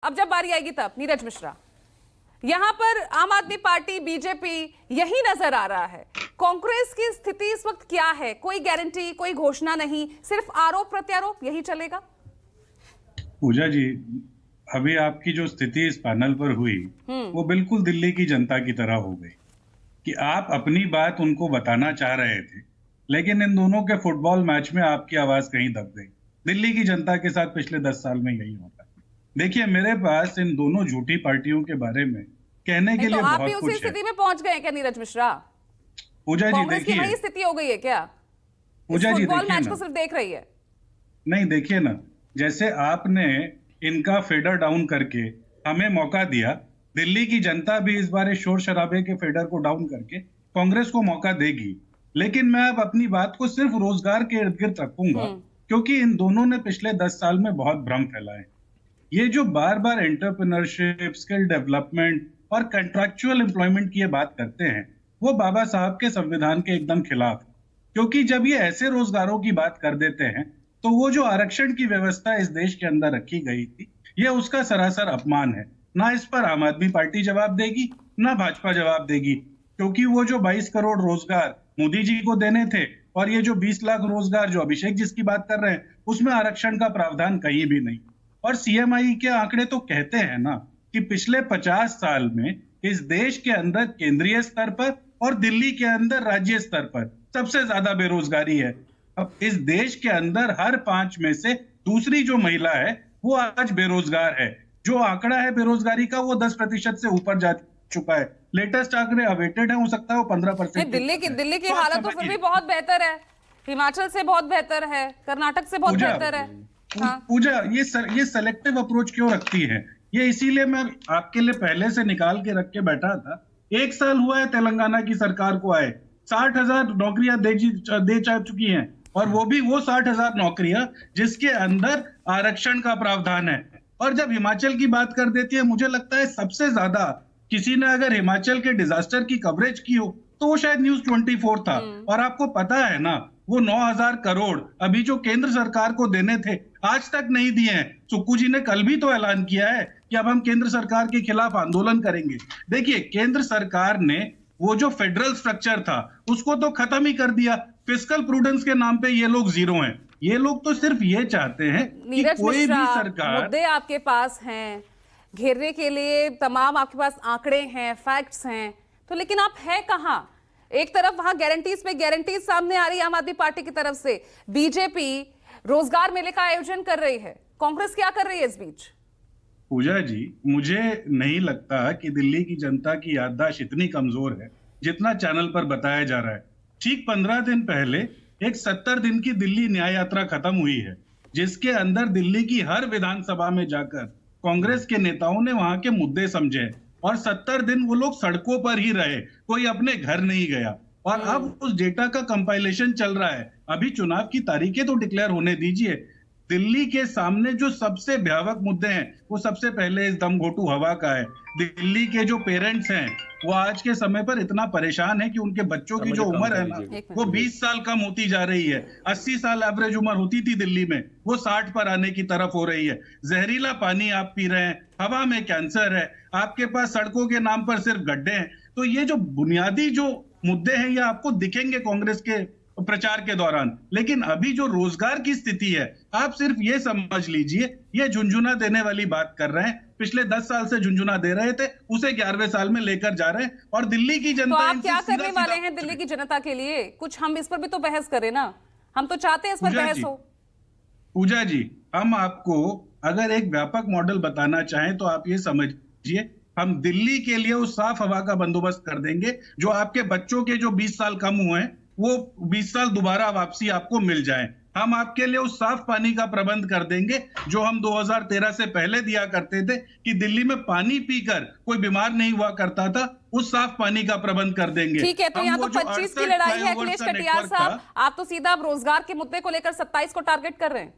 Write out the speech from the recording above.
अब जब बारी आएगी तब नीरज मिश्रा, यहां पर आम आदमी पार्टी, बीजेपी यही नजर आ रहा है। कांग्रेस की स्थिति इस वक्त क्या है? कोई गारंटी, कोई घोषणा नहीं, सिर्फ आरोप प्रत्यारोप, यही चलेगा? पूजा जी, अभी आपकी जो स्थिति इस पैनल पर हुई वो बिल्कुल दिल्ली की जनता की तरह हो गई कि आप अपनी बात उनको बताना चाह रहे थे, लेकिन इन दोनों के फुटबॉल मैच में आपकी आवाज कहीं दब गई। दिल्ली की जनता के साथ पिछले 10 साल में यही होता है। देखिए, मेरे पास इन दोनों झूठी पार्टियों के बारे में कहने के लिए आप भी बहुत उसी कुछ है। स्थिति में पहुंच गए क्या नीरज मिश्रा? पूजा जी कांग्रेस की देखिए, वही स्थिति हो गई है क्या? पूजा जी फुटबॉल देखिए मैच ना, को सिर्फ देख रही है? नहीं देखिए ना, जैसे आपने इनका फेडर डाउन करके हमें मौका दिया, दिल्ली की जनता भी इस बार इस शोर शराबे के फेडर को डाउन करके कांग्रेस को मौका देगी। लेकिन मैं अब अपनी बात को सिर्फ रोजगार के इर्द गिर्द रखूंगा, क्योंकि इन दोनों ने पिछले 10 साल में बहुत भ्रम फैलाए। ये जो बार बार एंटरप्रेन्योरशिप, स्किल डेवलपमेंट और कंट्रैक्चुअल एम्प्लॉयमेंट की ये बात करते हैं, वो बाबा साहब के संविधान के एकदम खिलाफ है। क्योंकि जब ये ऐसे रोजगारों की बात कर देते हैं, तो वो जो आरक्षण की व्यवस्था इस देश के अंदर रखी गई थी, ये उसका सरासर अपमान है। ना इस पर आम आदमी पार्टी जवाब देगी, ना भाजपा जवाब देगी, क्योंकि वो जो 22 करोड़ रोजगार मोदी जी को देने थे और ये जो 20 लाख रोजगार जो अभिषेक जिसकी बात कर रहे हैं, उसमें आरक्षण का प्रावधान कहीं भी नहीं। और सीएमआई के आंकड़े तो कहते हैं ना कि पिछले 50 साल में इस देश के अंदर केंद्रीय स्तर पर और दिल्ली के अंदर राज्य स्तर पर सबसे ज्यादा बेरोजगारी है। अब इस देश के अंदर हर 5 में से दूसरी जो महिला है वो आज बेरोजगार है। जो आंकड़ा है बेरोजगारी का, वो 10% से ऊपर जा चुका है। लेटेस्ट आंकड़े अवेटेड है, हो सकता है वो 15%। दिल्ली की हालत तो फिर भी बहुत बेहतर है, हिमाचल से बहुत बेहतर है, कर्नाटक से बहुत बेहतर है। पूजा, ये सेलेक्टिव अप्रोच क्यों रखती है? ये इसीलिए मैं आपके लिए पहले से निकाल के रख के बैठा था। 1 साल हुआ है तेलंगाना की सरकार को आए, 60,000 नौकरियां दे जा चुकी हैं, और वो भी वो 60,000 नौकरियां जिसके अंदर आरक्षण का प्रावधान है। और जब हिमाचल की बात कर देती है, मुझे लगता है सबसे ज्यादा किसी ने अगर हिमाचल के डिजास्टर की कवरेज की हो तो वो शायद न्यूज 24 था। और आपको पता है ना, वो 9,000 करोड़ अभी जो केंद्र सरकार को देने थे, आज तक नहीं दिए हैं। सुक्कू जी ने कल भी तो ऐलान किया है कि अब हम केंद्र सरकार के खिलाफ आंदोलन करेंगे। देखिए, केंद्र सरकार ने वो जो फेडरल स्ट्रक्चर था उसको तो खत्म ही कर दिया। फिस्कल प्रूडेंस के नाम पे ये लोग जीरो हैं। ये लोग तो सिर्फ ये चाहते हैं कि कोई भी सरकार, मुद्दे आपके पास हैं, घेरने के लिए तमाम आपके पास आंकड़े हैं, फैक्ट्स हैं, तो लेकिन आप है कहां? एक तरफ वहां गारंटीज पे गारंटीज सामने आ रही है आम आदमी पार्टी की तरफ से, बीजेपी रोजगार मेले का आयोजन कर रही है, कांग्रेस क्या कर रही है इस बीच? पूजा जी, मुझे नहीं लगता कि दिल्ली की जनता की याददाश्त इतनी कमजोर है जितना चैनल पर बताया जा रहा है। ठीक 15 दिन पहले एक 70 दिन की दिल्ली न्याय यात्रा खत्म हुई है, जिसके अंदर दिल्ली की हर विधानसभा में जाकर कांग्रेस के नेताओं ने वहां के मुद्दे समझे, और 70 दिन वो लोग सड़कों पर ही रहे, कोई अपने घर नहीं गया। और अब उस डेटा का कंपाइलेशन चल रहा है। अभी चुनाव की तारीखें तो डिक्लेयर होने दीजिए। दिल्ली के सामने जो सबसे भयावह मुद्दे हैं, वो सबसे पहले इस दम घोटू हवा का है। दिल्ली के जो पेरेंट्स हैं वो आज के समय पर इतना परेशान है कि उनके बच्चों की जो उम्र है ना, वो 20 साल कम होती जा रही है। 80 साल एवरेज उम्र होती थी दिल्ली में, वो 60 पर आने की तरफ हो रही है। जहरीला पानी आप पी रहे हैं, हवा में कैंसर है, आपके पास सड़कों के नाम पर सिर्फ गड्ढे हैं। तो ये जो बुनियादी जो मुद्दे हैं, ये आपको दिखेंगे कांग्रेस के प्रचार के दौरान। लेकिन अभी जो रोजगार की स्थिति है, आप सिर्फ ये समझ लीजिए, ये झुंझुना देने वाली बात कर रहे हैं। पिछले 10 साल से झुंझुना दे रहे थे, उसे 11वें साल में लेकर जा रहे हैं। और दिल्ली की जनता, तो आप क्या करने वाले हैं दिल्ली की जनता के लिए? कुछ हम इस पर भी तो बहस करें ना, हम तो चाहते हैं इस पर बहस हो। पूजा जी, हम आपको अगर एक व्यापक मॉडल बताना चाहें तो आप ये समझिए, हम दिल्ली के लिए उस साफ हवा का बंदोबस्त कर देंगे जो आपके बच्चों के जो 20 साल कम हुए हैं, वो 20 साल दोबारा वापसी आपको मिल जाए। हम आपके लिए उस साफ पानी का प्रबंध कर देंगे जो हम 2013 से पहले दिया करते थे, कि दिल्ली में पानी पीकर कोई बीमार नहीं हुआ करता था। उस साफ पानी का प्रबंध कर देंगे। ठीक है, तो यहाँ तो 25 की लड़ाई है अखिलेश कटियार साहब, आप तो सीधा अब रोजगार के मुद्दे को लेकर 27 को टारगेट कर रहे हैं।